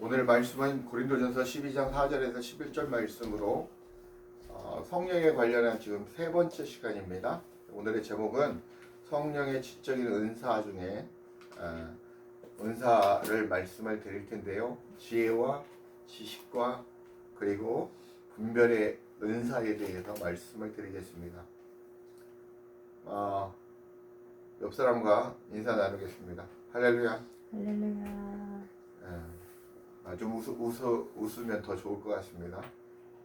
오늘 말씀은 고린도전서 12장 4절에서 11절 말씀으로 성령에 관련한 지금 세 번째 시간입니다. 오늘의 제목은 성령의 지적인 은사 중에 은사를 말씀을 드릴 텐데요. 지혜와 지식과 그리고 분별의 은사에 대해서 말씀을 드리겠습니다. 옆 사람과 인사 나누겠습니다. 할렐루야. 할렐루야. 좀 웃으면 더 좋을 것 같습니다.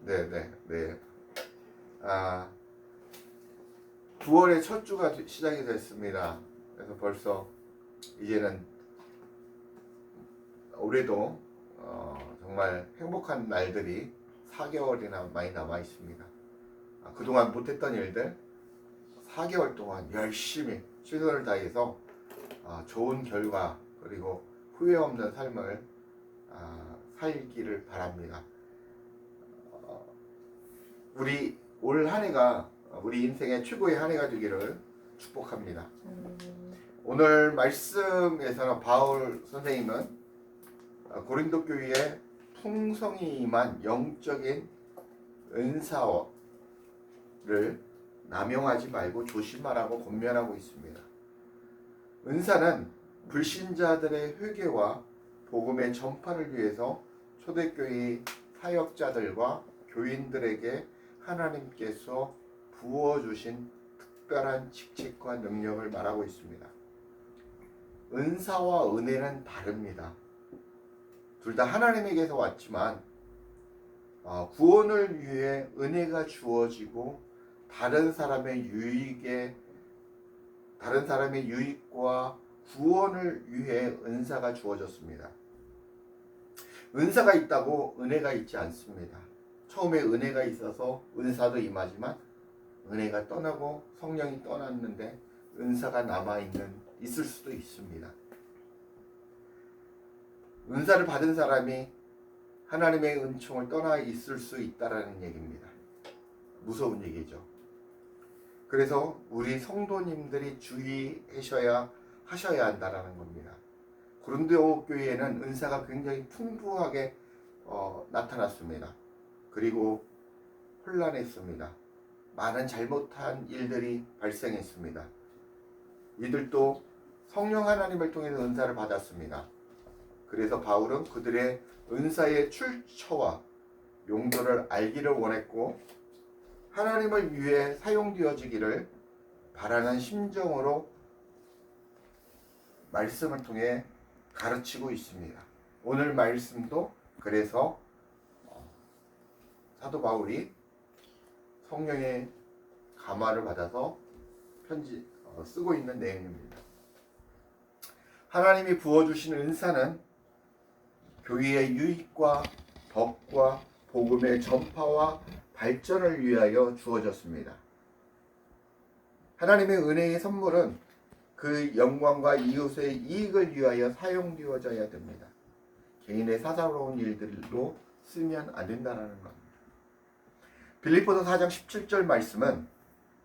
네. 9월의 첫 주가 시작이 됐습니다. 그래서 벌써 이제는 올해도 정말 행복한 날들이 4개월이나 많이 남아 있습니다. 그동안 못했던 일들 4개월 동안 열심히 최선을 다해서 좋은 결과 그리고 후회 없는 삶을 살기를 바랍니다. 우리 올 한 해가 우리 인생의 최고의 한 해가 되기를 축복합니다. 오늘 말씀에서는 바울 선생님은 고린도 교회의 풍성이 임한 영적인 은사를 남용하지 말고 조심하라고 권면하고 있습니다. 은사는 불신자들의 회개와 복음의 전파를 위해서 초대교회 사역자들과 교인들에게 하나님께서 부어주신 특별한 직책과 능력을 말하고 있습니다. 은사와 은혜는 다릅니다. 둘 다 하나님에게서 왔지만 구원을 위해 은혜가 주어지고 다른 사람의 유익과 구원을 위해 은사가 주어졌습니다. 은사가 있다고 은혜가 있지 않습니다. 처음에 은혜가 있어서 은사도 임하지만 은혜가 떠나고 성령이 떠났는데 은사가 있을 수도 있습니다. 은사를 받은 사람이 하나님의 은총을 떠나 있을 수 있다라는 얘기입니다. 무서운 얘기죠. 그래서 우리 성도님들이 주의하셔야 한다라는 겁니다. 고린도 교회에는 은사가 굉장히 풍부하게 나타났습니다. 그리고 혼란했습니다. 많은 잘못한 일들이 발생했습니다. 이들도 성령 하나님을 통해서 은사를 받았습니다. 그래서 바울은 그들의 은사의 출처와 용도를 알기를 원했고 하나님을 위해 사용되어지기를 바라는 심정으로 말씀을 통해 가르치고 있습니다. 오늘 말씀도 그래서 사도 바울이 성령의 감화를 받아서 쓰고 있는 내용입니다. 하나님이 부어주신 은사는 교회의 유익과 덕과 복음의 전파와 발전을 위하여 주어졌습니다. 하나님의 은혜의 선물은 그 영광과 이웃의 이익을 위하여 사용되어져야 됩니다. 개인의 사사로운 일들로 쓰면 안 된다는 겁니다. 빌립보서 4장 17절 말씀은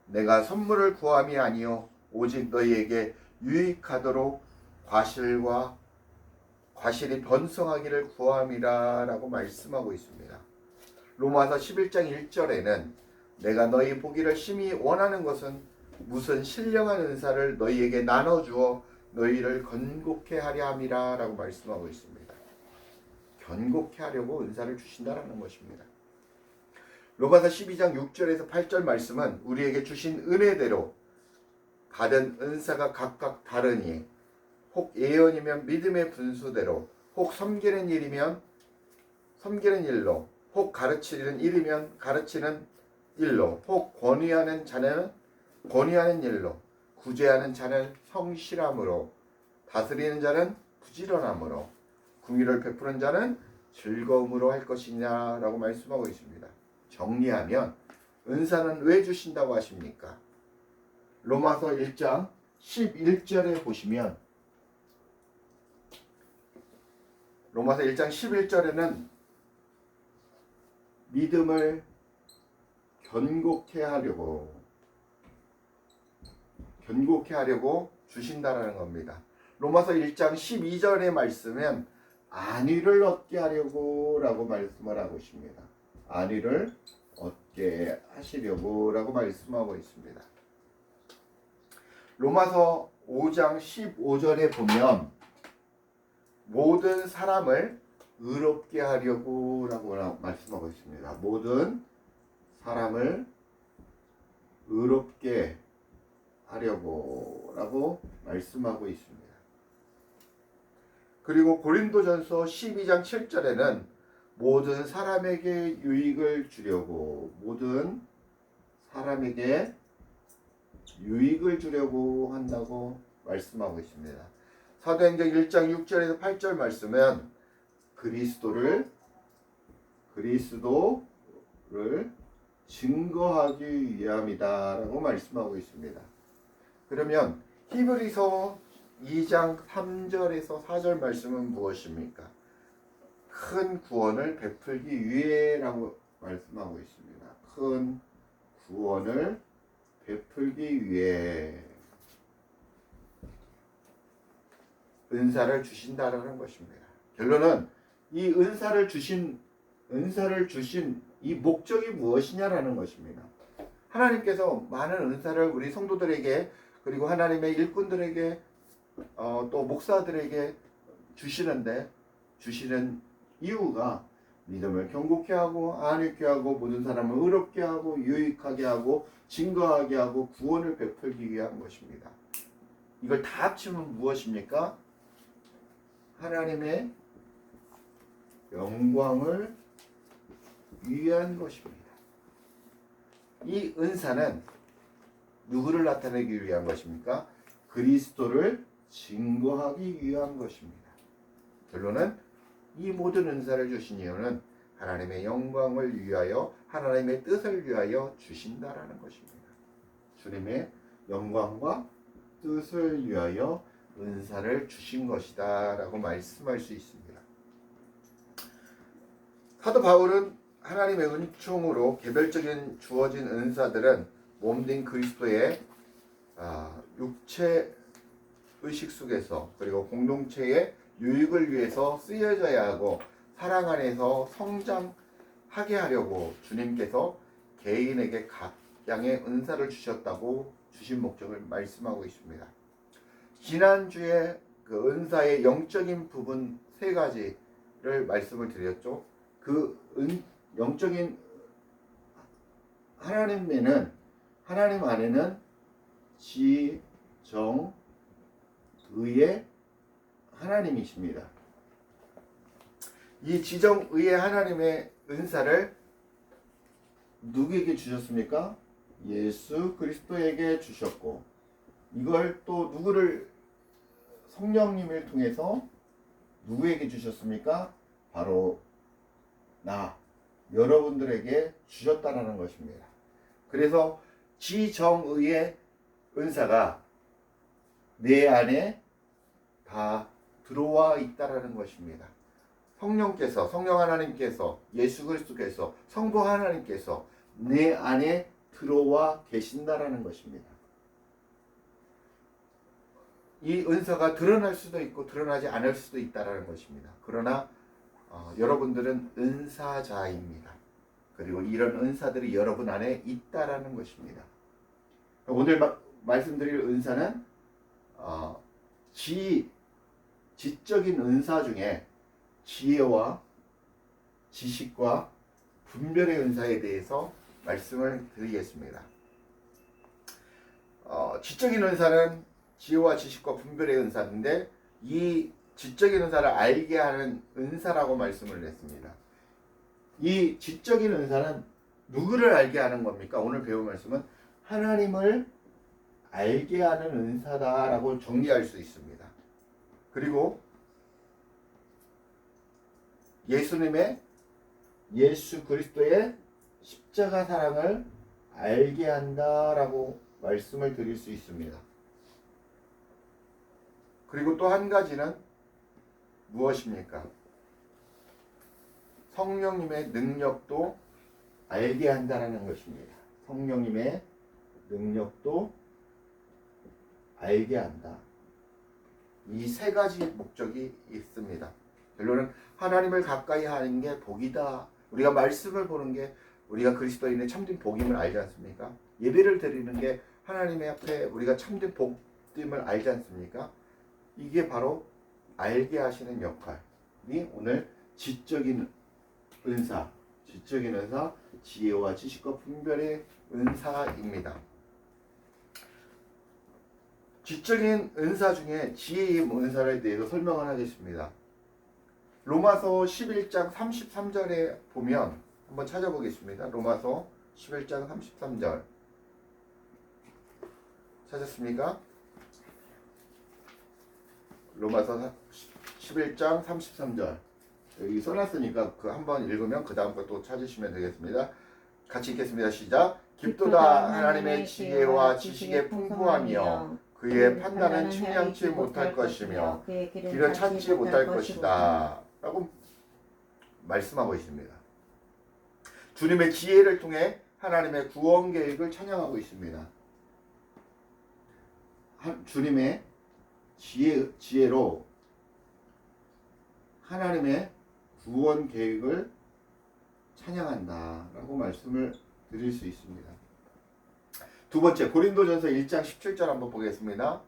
내가 선물을 구함이 아니요 오직 너희에게 유익하도록 과실이 번성하기를 구함이라 라고 말씀하고 있습니다. 로마서 11장 1절에는 내가 너희 보기를 심히 원하는 것은 무슨 신령한 은사를 너희에게 나눠주어 너희를 건국케 하려 함이라 라고 말씀하고 있습니다. 건국케 하려고 은사를 주신다라는 것입니다. 로마서 12장 6절에서 8절 말씀은 우리에게 주신 은혜대로 받은 은사가 각각 다르니 혹 예언이면 믿음의 분수대로 혹 섬기는 일이면 섬기는 일로 혹 가르치는 일이면 가르치는 일로 혹 권위하는 자는 권위하는 일로 구제하는 자는 성실함으로 다스리는 자는 부지런함으로 긍휼을 베푸는 자는 즐거움으로 할 것이냐라고 말씀하고 있습니다. 정리하면 은사는 왜 주신다고 하십니까? 로마서 1장 11절에 보시면 로마서 1장 11절에는 믿음을 견고케 하려고 주신다라는 겁니다. 로마서 1장 12절의 말씀은 안위를 얻게 하려고 라고 말씀을 하고 있습니다. 안위를 얻게 하시려고 라고 말씀하고 있습니다. 로마서 5장 15절에 보면 모든 사람을 의롭게 하려고 라고 말씀하고 있습니다. 모든 사람을 의롭게 하려고 라고 말씀하고 있습니다. 그리고 고린도전서 12장 7절에는 모든 사람에게 유익을 주려고, 모든 사람에게 유익을 주려고 한다고 말씀하고 있습니다. 사도행전 1장 6절에서 8절 말씀은 그리스도를 증거하기 위함이다라고 말씀하고 있습니다. 그러면 히브리서 2장 3절에서 4절 말씀은 무엇입니까? 큰 구원을 베풀기 위해라고 말씀하고 있습니다. 큰 구원을 베풀기 위해 은사를 주신다라는 것입니다. 결론은 이 은사를 주신 이 목적이 무엇이냐라는 것입니다. 하나님께서 많은 은사를 우리 성도들에게 그리고 하나님의 일꾼들에게 또 목사들에게 주시는 이유가 믿음을 견고케 하고 안위케 하고 모든 사람을 의롭게 하고 유익하게 하고 증거하게 하고 구원을 베풀기 위한 것입니다. 이걸 다 합치면 무엇입니까? 하나님의 영광을 위한 것입니다. 이 은사는 누구를 나타내기 위한 것입니까? 그리스도를 증거하기 위한 것입니다. 결론은 이 모든 은사를 주신 이유는 하나님의 영광을 위하여 하나님의 뜻을 위하여 주신다라는 것입니다. 주님의 영광과 뜻을 위하여 은사를 주신 것이다 라고 말씀할 수 있습니다. 사도 바울은 하나님의 은총으로 개별적인 주어진 은사들은 몸된 그리스도의 육체 의식 속에서 그리고 공동체의 유익을 위해서 쓰여져야 하고 사랑 안에서 성장하게 하려고 주님께서 개인에게 각양의 은사를 주셨다고 주신 목적을 말씀하고 있습니다. 지난주에 그 은사의 영적인 부분 세 가지를 말씀을 드렸죠. 그 영적인 하나님 안에는 지, 정, 의의 하나님이십니다. 이 지정의의 하나님의 은사를 누구에게 주셨습니까? 예수 그리스도에게 주셨고, 이걸 또 성령님을 통해서 누구에게 주셨습니까? 바로 여러분들에게 주셨다라는 것입니다. 그래서 지정의의 은사가 내 안에 다 들어와 있다라는 것입니다. 성령 하나님께서, 예수 그리스도께서, 성부 하나님께서 내 안에 들어와 계신다라는 것입니다. 이 은사가 드러날 수도 있고 드러나지 않을 수도 있다라는 것입니다. 그러나 여러분들은 은사자입니다. 그리고 이런 은사들이 여러분 안에 있다라는 것입니다. 오늘 말씀드릴 은사는 지적인 은사 중에 지혜와 지식과 분별의 은사에 대해서 말씀을 드리겠습니다. 지적인 은사는 지혜와 지식과 분별의 은사인데 이 지적인 은사를 알게 하는 은사라고 말씀을 했습니다. 이 지적인 은사는 누구를 알게 하는 겁니까? 오늘 배운 말씀은 하나님을 알게 하는 은사다라고 정리할 수 있습니다. 그리고 예수 그리스도의 십자가 사랑을 알게 한다라고 말씀을 드릴 수 있습니다. 그리고 또 한 가지는 무엇입니까? 성령님의 능력도 알게 한다는 것입니다. 성령님의 능력도 알게 한다. 이 세 가지 목적이 있습니다. 결론은 하나님을 가까이 하는 게 복이다. 우리가 말씀을 보는 게 우리가 그리스도인의 참된 복임을 알지 않습니까? 예배를 드리는 게 하나님의 앞에 우리가 참된 복임을 알지 않습니까? 이게 바로 알게 하시는 역할이 오늘 지적인 은사, 지혜와 지식과 분별의 은사입니다. 지적인 은사 중에 지혜의 은사에 대해서 설명을 하겠습니다. 로마서 11장 33절에 보면 한번 찾아보겠습니다. 로마서 11장 33절 찾았습니까? 로마서 11장 33절 여기 써놨으니까 그 한번 읽으면 그 다음 것도 찾으시면 되겠습니다. 같이 읽겠습니다. 시작. 깊도다 하나님의 지혜와 지식의 풍부하며 그의 판단은 측량치 못할 것이며 그의 길은 찾지 못할 것이다 라고 말씀하고 있습니다. 주님의 지혜를 통해 하나님의 구원 계획을 찬양하고 있습니다. 주님의 지혜로 하나님의 구원 계획을 찬양한다 라고 말씀을 드릴 수 있습니다. 두 번째, 고린도전서 1장 17절 한번 보겠습니다.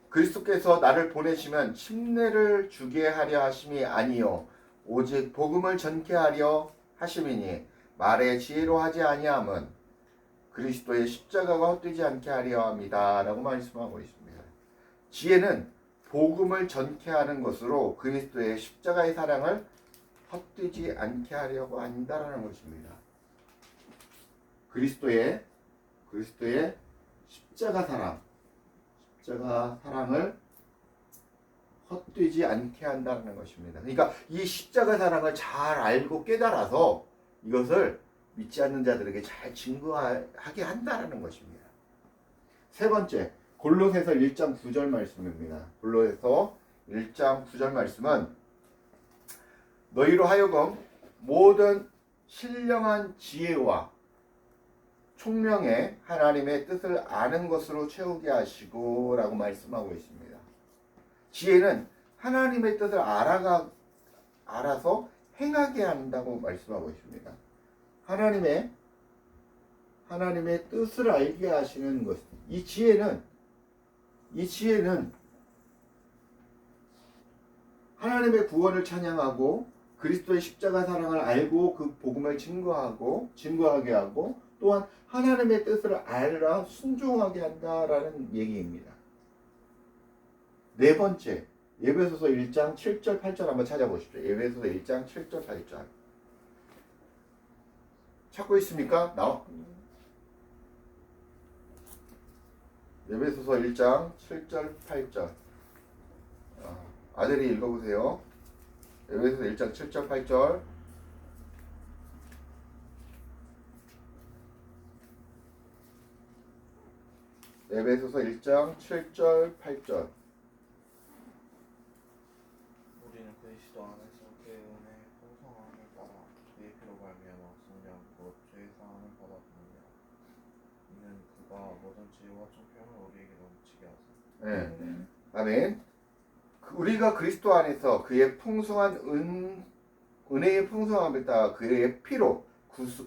그리스도께서 나를 보내시면 침례를 주게 하려 하심이 아니요 오직 복음을 전케 하려 하심이니 말의 지혜로 하지 아니함은 그리스도의 십자가가 헛되지 않게 하려 합니다 라고 말씀하고 있습니다. 지혜는 복음을 전케 하는 것으로 그리스도의 십자가의 사랑을 헛되지 않게 하려고 한다라는 것입니다. 그리스도의 십자가 사랑을 헛되지 않게 한다는 것입니다. 그러니까 이 십자가 사랑을 잘 알고 깨달아서 이것을 믿지 않는 자들에게 잘 증거하게 한다는 것입니다. 세 번째, 골로새서 1장 9절 말씀입니다. 골로새서 1장 9절 말씀은 너희로 하여금 모든 신령한 지혜와 총명에 하나님의 뜻을 아는 것으로 채우게 하시고 라고 말씀하고 있습니다. 지혜는 하나님의 뜻을 알아서 행하게 한다고 말씀하고 있습니다. 하나님의 뜻을 알게 하시는 것. 이 지혜는 하나님의 구원을 찬양하고 그리스도의 십자가 사랑을 알고 그 복음을 증거하게 하고 또한 하나님의 뜻을 알아 순종하게 한다라는 얘기입니다. 네 번째, 에베소서 1장 7절 8절 한번 찾아보십시오. 에베소서 1장 7절 8절 찾고 있습니까? 에베소서 1장 7절 8절 아들이 읽어보세요. 에베소서 1장 7절 8절 에베소서 1장 7절 8절 우리는 그리스도 안에서 그의 은혜의 풍성함을 따라 그의 피로 말미암아 성령 곧 죄의 사함을 받았느니라. 이는 그가 모든 지혜와 총평을 우리에게 넘치게 하사. 네. 아멘. 우리가 그리스도 안에서 그의 풍성한 은혜의 풍성함을 따라 그의 피로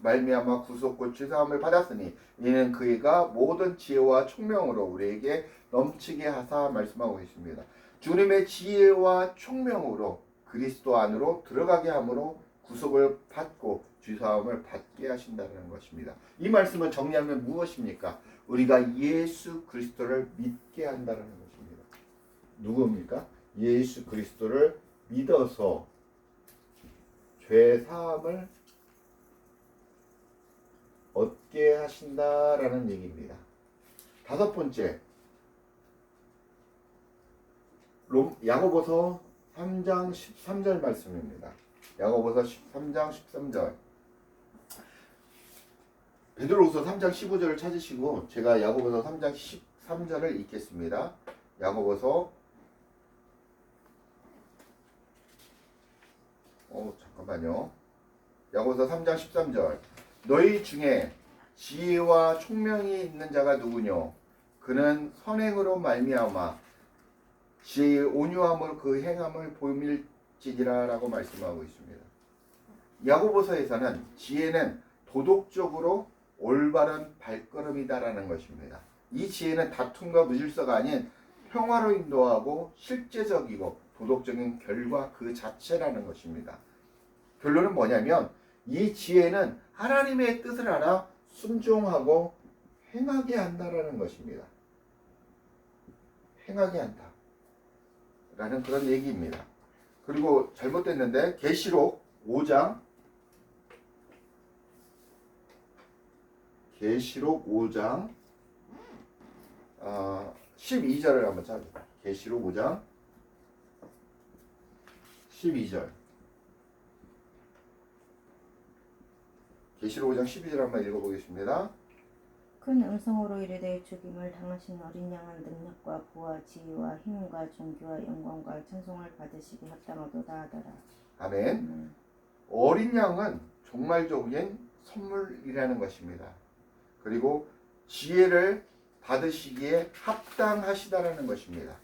말미암아 구속 곧 죄사함을 받았으니 이는 그가 모든 지혜와 총명으로 우리에게 넘치게 하사 말씀하고 있습니다. 주님의 지혜와 총명으로 그리스도 안으로 들어가게 함으로 구속을 받고 죄사함을 받게 하신다는 것입니다. 이 말씀을 정리하면 무엇입니까? 우리가 예수 그리스도를 믿게 한다는 것입니다. 누구입니까? 예수 그리스도를 믿어서 죄사함을 얻게 하신다라는 얘기입니다. 다섯 번째, 야고보서 3장 13절 말씀입니다. 야고보서 3장 13절. 베드로후서 3장 15절을 찾으시고 제가 야고보서 3장 13절을 읽겠습니다. 야고보서 잠깐만요. 야고보서 3장 13절. 너희 중에 지혜와 총명이 있는 자가 누구뇨? 그는 선행으로 말미암아 지혜의 온유함을 그 행함을 지지라라고 말씀하고 있습니다. 야고보서에서는 지혜는 도덕적으로 올바른 발걸음이다라는 것입니다. 이 지혜는 다툼과 무질서가 아닌 평화로 인도하고 실제적이고 도덕적인 결과 그 자체라는 것입니다. 결론은 뭐냐면 이 지혜는 하나님의 뜻을 알아 순종하고 행하게 한다라는 것입니다. 행하게 한다 라는 그런 얘기입니다. 그리고 잘못됐는데 계시록 5장 12절을 한번 찾아볼까요? 계시록 5장 12절. 계시록 5장 12절 한번 읽어보겠습니다. 큰 음성으로 이르되 죽임을 당하신 어린 양은 능력과 부와 지위와 힘과 존귀와 영광과 찬송을 받으시기 합당하도다 하더라. 아멘. 어린 양은 종말적인 선물이라는 것입니다. 그리고 지혜를 받으시기에 합당하시다라는 것입니다.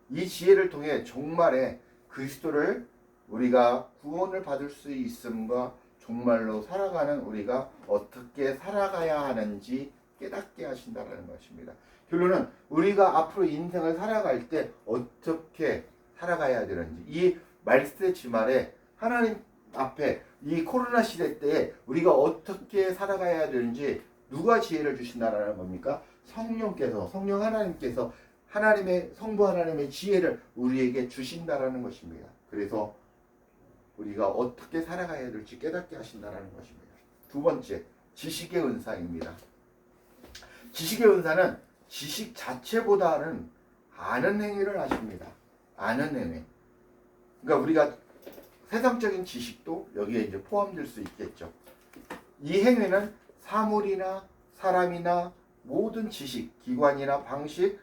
이 지혜를 통해 종말에 그리스도를 우리가 구원을 받을 수 있음과 종말로 살아가는 우리가 어떻게 살아가야 하는지 깨닫게 하신다는 것입니다. 결론은 우리가 앞으로 인생을 살아갈 때 어떻게 살아가야 되는지, 이 말씀의 주말에 하나님 앞에 이 코로나 시대 때에 우리가 어떻게 살아가야 되는지 누가 지혜를 주신다라는 겁니까? 성령께서, 성령 하나님께서 하나님의 성부 하나님의 지혜를 우리에게 주신다라는 것입니다. 그래서 우리가 어떻게 살아가야 될지 깨닫게 하신다라는 것입니다. 두 번째, 지식의 은사입니다. 지식의 은사는 지식 자체보다는 아는 행위를 하십니다. 아는 행위. 그러니까 우리가 세상적인 지식도 여기에 이제 포함될 수 있겠죠. 이 행위는 사물이나 사람이나 모든 지식, 기관이나 방식,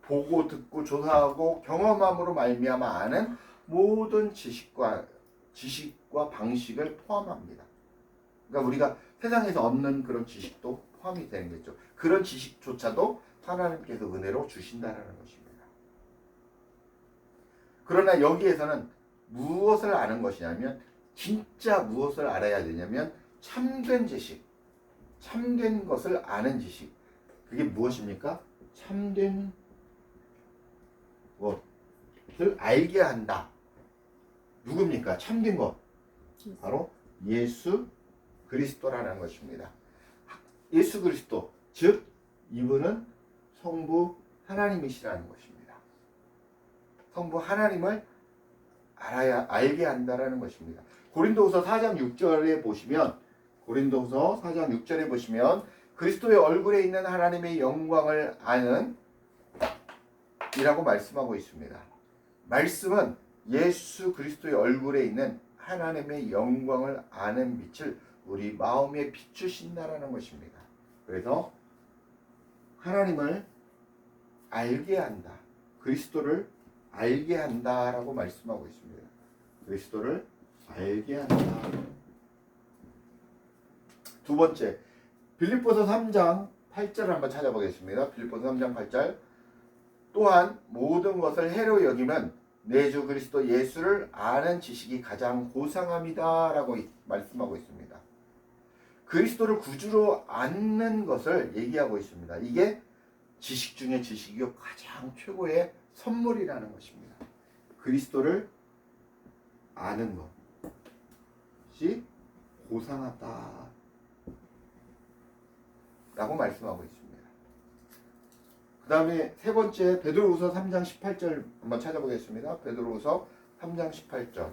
보고 듣고 조사하고 경험함으로 말미암아 아는 모든 지식과 방식을 포함합니다. 그러니까 우리가 세상에서 얻는 그런 지식도 포함이 되는 거죠. 그런 지식조차도 하나님께서 은혜로 주신다는 것입니다. 그러나 여기에서는 무엇을 아는 것이냐면, 진짜 무엇을 알아야 되냐면 참된 지식, 참된 것을 아는 지식. 그게 무엇입니까? 참된 것을 알게 한다. 누굽니까? 참된 것. 바로 예수 그리스도라는 것입니다. 예수 그리스도, 즉 이분은 성부 하나님이시라는 것입니다. 성부 하나님을 알게 한다라는 것입니다. 고린도후서 4장 6절에 보시면, 그리스도의 얼굴에 있는 하나님의 영광을 아는 이라고 말씀하고 있습니다. 말씀은 예수 그리스도의 얼굴에 있는 하나님의 영광을 아는 빛을 우리 마음에 비추신다라는 것입니다. 그래서 하나님을 알게 한다, 그리스도를 알게 한다라고 말씀하고 있습니다. 그리스도를 알게 한다. 두 번째, 빌립보서 3장 8절을 한번 찾아보겠습니다. 빌립보서 3장 8절. 또한 모든 것을 해로 여기면 내 주 그리스도 예수를 아는 지식이 가장 고상함이다 라고 말씀하고 있습니다. 그리스도를 구주로 아는 것을 얘기하고 있습니다. 이게 지식 중에 지식이요 가장 최고의 선물이라는 것입니다. 그리스도를 아는 것이 고상하다 라고 말씀하고 있습니다. 그 다음에 세 번째, 베드로후서 3장 18절 한번 찾아보겠습니다. 베드로후서 3장 18절.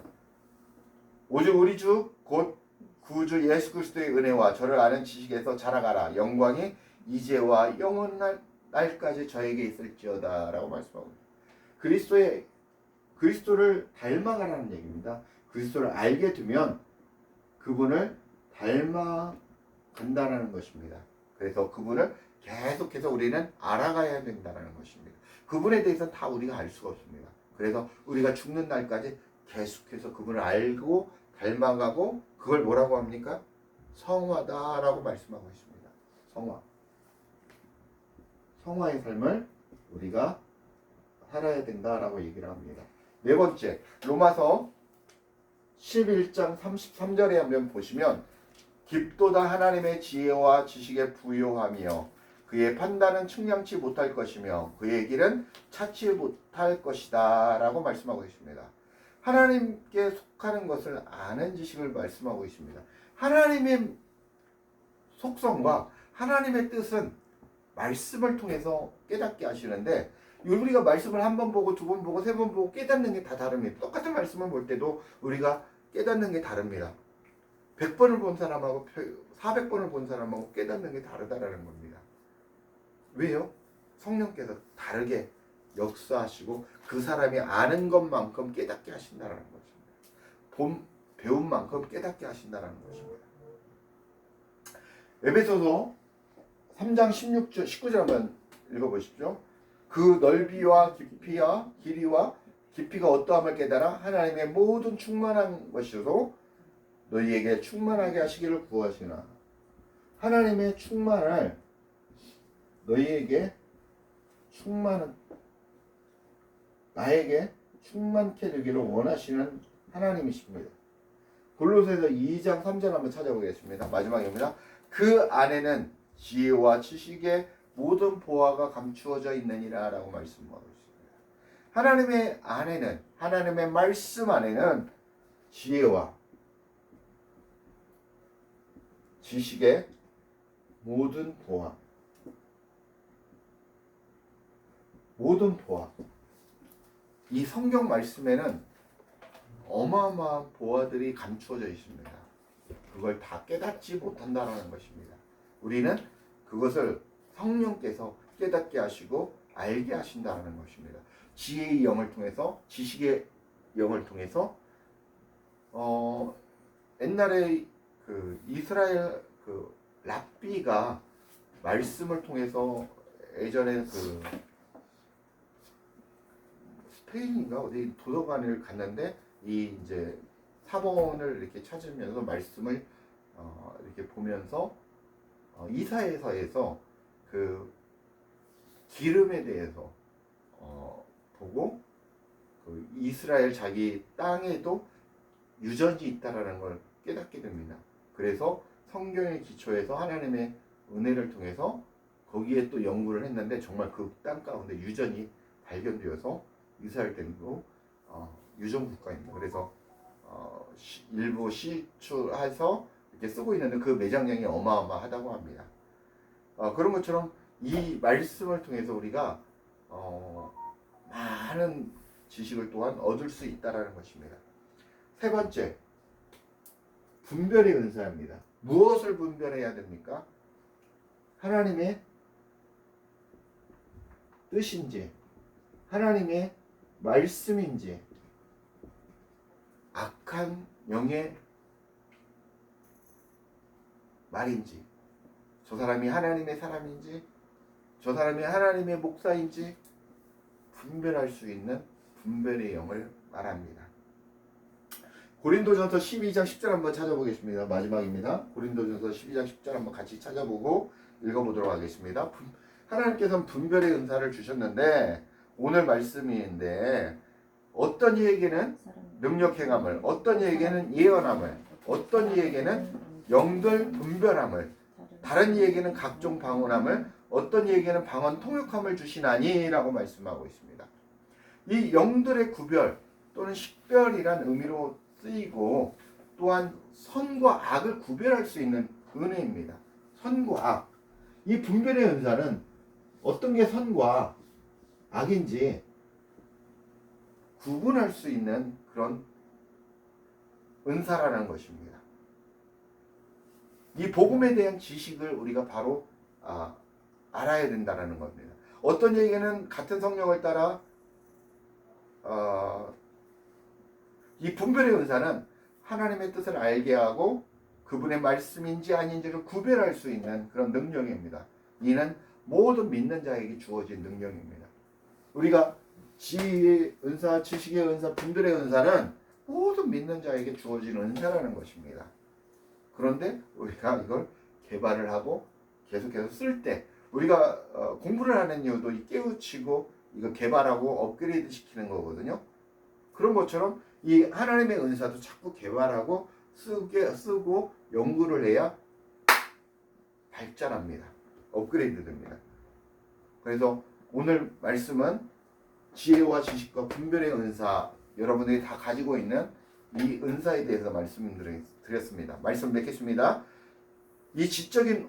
오직 우리 주 곧 구주 예수 그리스도의 은혜와 저를 아는 지식에서 자라가라. 영광이 이제와 영원한 날까지 저에게 있을지어다 라고 말씀하고 있습니다. 그리스도를 닮아가라는 얘기입니다. 그리스도를 알게 되면 그분을 닮아간다는 것입니다. 그래서 그분을 계속해서 우리는 알아가야 된다는 것입니다. 그분에 대해서는 다 우리가 알 수가 없습니다. 그래서 우리가 죽는 날까지 계속해서 그분을 알고 닮아가고, 그걸 뭐라고 합니까? 성화다라고 말씀하고 있습니다. 성화의 삶을 우리가 살아야 된다라고 얘기를 합니다. 네 번째, 로마서 11장 33절에 한번 보시면 깊도다 하나님의 지혜와 지식에 부요하며 그의 판단은 측량치 못할 것이며 그의 길은 찾지 못할 것이다 라고 말씀하고 있습니다. 하나님께 속하는 것을 아는 지식을 말씀하고 있습니다. 하나님의 속성과 하나님의 뜻은 말씀을 통해서 깨닫게 하시는데, 우리가 말씀을 한 번 보고 두 번 보고 세 번 보고 깨닫는 게 다 다릅니다. 똑같은 말씀을 볼 때도 우리가 깨닫는 게 다릅니다. 100번을 본 사람하고 400번을 본 사람하고 깨닫는 게 다르다라는 겁니다. 왜요? 성령께서 다르게 역사하시고 그 사람이 아는 것만큼 깨닫게 하신다는 것입니다. 배운 만큼 깨닫게 하신다는 것입니다. 에베소서 3장 16절 19절 한번 읽어보십시오. 그 넓이와 깊이와 길이와 깊이가 어떠함을 깨달아 하나님의 모든 충만한 것이로 너희에게 충만하게 하시기를 구하시나. 하나님의 충만을 너희에게 나에게 충만케 되기를 원하시는 하나님이십니다. 골로새서 2장 3절 한번 찾아보겠습니다. 마지막입니다. 그 안에는 지혜와 지식의 모든 보화가 감추어져 있느니라 라고 말씀하고 있습니다. 하나님의 안에는, 하나님의 말씀 안에는 지혜와 지식의 모든 보화, 이 성경 말씀에는 어마어마한 보화들이 감추어져 있습니다. 그걸 다 깨닫지 못한다는 것입니다. 우리는 그것을 성령께서 깨닫게 하시고 알게 하신다는 것입니다. 지혜의 영을 통해서, 지식의 영을 통해서 옛날에 그 이스라엘 그 랍비가 말씀을 통해서 예전에 그 스페인인가 어디 도서관을 갔는데 이 이제 사본을 이렇게 찾으면서 말씀을 이렇게 보면서 이사야서에서 그 기름에 대해서 보고 그 이스라엘 자기 땅에도 유전이 있다라는 걸 깨닫게 됩니다. 그래서 성경의 기초에서 하나님의 은혜를 통해서 거기에 또 연구를 했는데 정말 그 땅 가운데 유전이 발견되어서 이스라엘 땅도 유전 국가입니다. 그래서 일부 시출해서 이렇게 쓰고 있는데 그 매장량이 어마어마하다고 합니다. 그런 것처럼 이 말씀을 통해서 우리가 많은 지식을 또한 얻을 수 있다라는 것입니다. 세 번째, 분별의 은사입니다. 무엇을 분별해야 됩니까? 하나님의 뜻인지, 하나님의 말씀인지, 악한 영의 말인지, 저 사람이 하나님의 사람인지, 저 사람이 하나님의 목사인지 분별할 수 있는 분별의 영을 말합니다. 고린도전서 12장 10절 한번 찾아보겠습니다. 마지막입니다. 고린도전서 12장 10절 한번 같이 찾아보고 읽어보도록 하겠습니다. 하나님께서는 분별의 은사를 주셨는데 오늘 말씀인데 어떤 이에게는 능력 행함을, 어떤 이에게는 예언함을, 어떤 이에게는 영들 분별함을, 다른 이에게는 각종 방언함을, 어떤 이에게는 방언 통역함을 주시나니라고 말씀하고 있습니다. 이 영들의 구별 또는 식별이란 의미로 쓰이고 또한 선과 악을 구별할 수 있는 은혜입니다. 선과 악. 이 분별의 은사는 어떤 게 선과 악인지 구분할 수 있는 그런 은사라는 것입니다. 이 복음에 대한 지식을 우리가 바로 알아야 된다는 겁니다. 어떤 얘기는 같은 성령을 따라 이 분별의 은사는 하나님의 뜻을 알게 하고 그분의 말씀인지 아닌지를 구별할 수 있는 그런 능력입니다. 이는 모든 믿는 자에게 주어진 능력입니다. 우리가 지혜의 은사, 지식의 은사, 분별의 은사는 모든 믿는 자에게 주어진 은사라는 것입니다. 그런데 우리가 이걸 개발을 하고 계속해서 쓸 때 우리가 공부를 하는 이유도 깨우치고 이거 개발하고 업그레이드 시키는 거거든요. 그런 것처럼 이 하나님의 은사도 자꾸 개발하고 쓰고 연구를 해야 발전합니다. 업그레이드 됩니다. 그래서 오늘 말씀은 지혜와 지식과 분별의 은사, 여러분들이 다 가지고 있는 이 은사에 대해서 말씀드렸습니다. 말씀 맺겠습니다.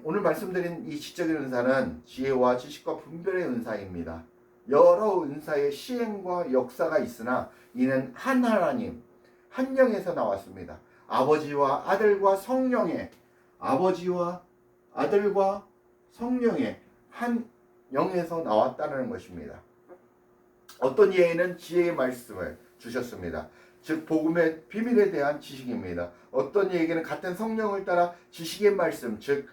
오늘 말씀드린 이 지적인 은사는 지혜와 지식과 분별의 은사입니다. 여러 은사의 시행과 역사가 있으나 이는 한 하나님, 한 영에서 나왔습니다. 아버지와 아들과 성령의 한 영에서 나왔다는 것입니다. 어떤 예에는 지혜의 말씀을 주셨습니다. 즉 복음의 비밀에 대한 지식입니다. 어떤 이에게는 같은 성령을 따라 지식의 말씀, 즉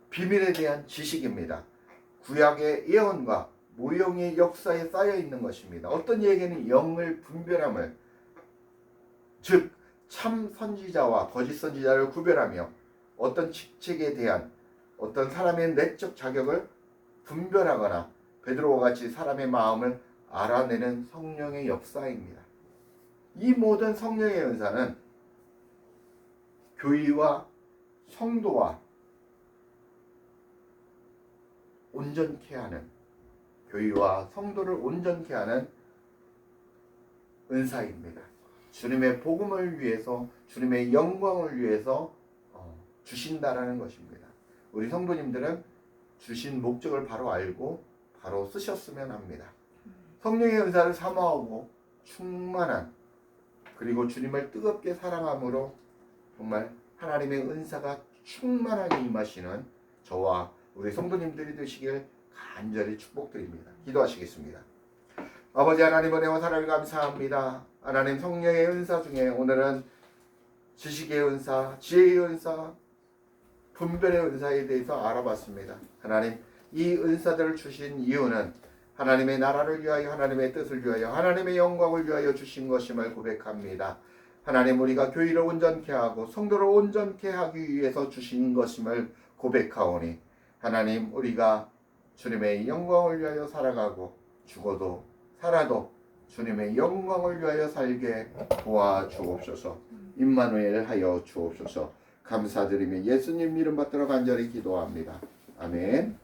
비밀에 대한 지식입니다. 구약의 예언과 모형의 역사에 쌓여 있는 것입니다. 어떤 이에게는 영을 분별함을, 즉 참 선지자와 거짓 선지자를 구별하며 어떤 직책에 대한 어떤 사람의 내적 자격을 분별하거나 베드로와 같이 사람의 마음을 알아내는 성령의 역사입니다. 이 모든 성령의 은사는 교회와 성도와 온전케 하는, 교회와 성도를 온전케 하는 은사입니다. 주님의 복음을 위해서, 주님의 영광을 위해서 주신다라는 것입니다. 우리 성도님들은 주신 목적을 바로 알고 바로 쓰셨으면 합니다. 성령의 은사를 사모하고 충만한, 그리고 주님을 뜨겁게 사랑함으로 정말 하나님의 은사가 충만하게 임하시는 저와 우리 성도님들이 되시길 간절히 축복드립니다. 기도하시겠습니다. 아버지 하나님, 은혜와 사랑을 감사합니다. 하나님, 성령의 은사 중에 오늘은 지식의 은사, 지혜의 은사, 분별의 은사에 대해서 알아봤습니다. 하나님, 이 은사들을 주신 이유는 하나님의 나라를 위하여, 하나님의 뜻을 위하여, 하나님의 영광을 위하여 주신 것임을 고백합니다. 하나님, 우리가 교회를 온전케 하고 성도를 온전케 하기 위해서 주신 것임을 고백하오니 하나님, 우리가 주님의 영광을 위하여 살아가고 죽어도 살아도 주님의 영광을 위하여 살게 도와주옵소서. 임마누엘 하여 주옵소서. 감사드리며 예수님 이름 받들어 간절히 기도합니다. 아멘.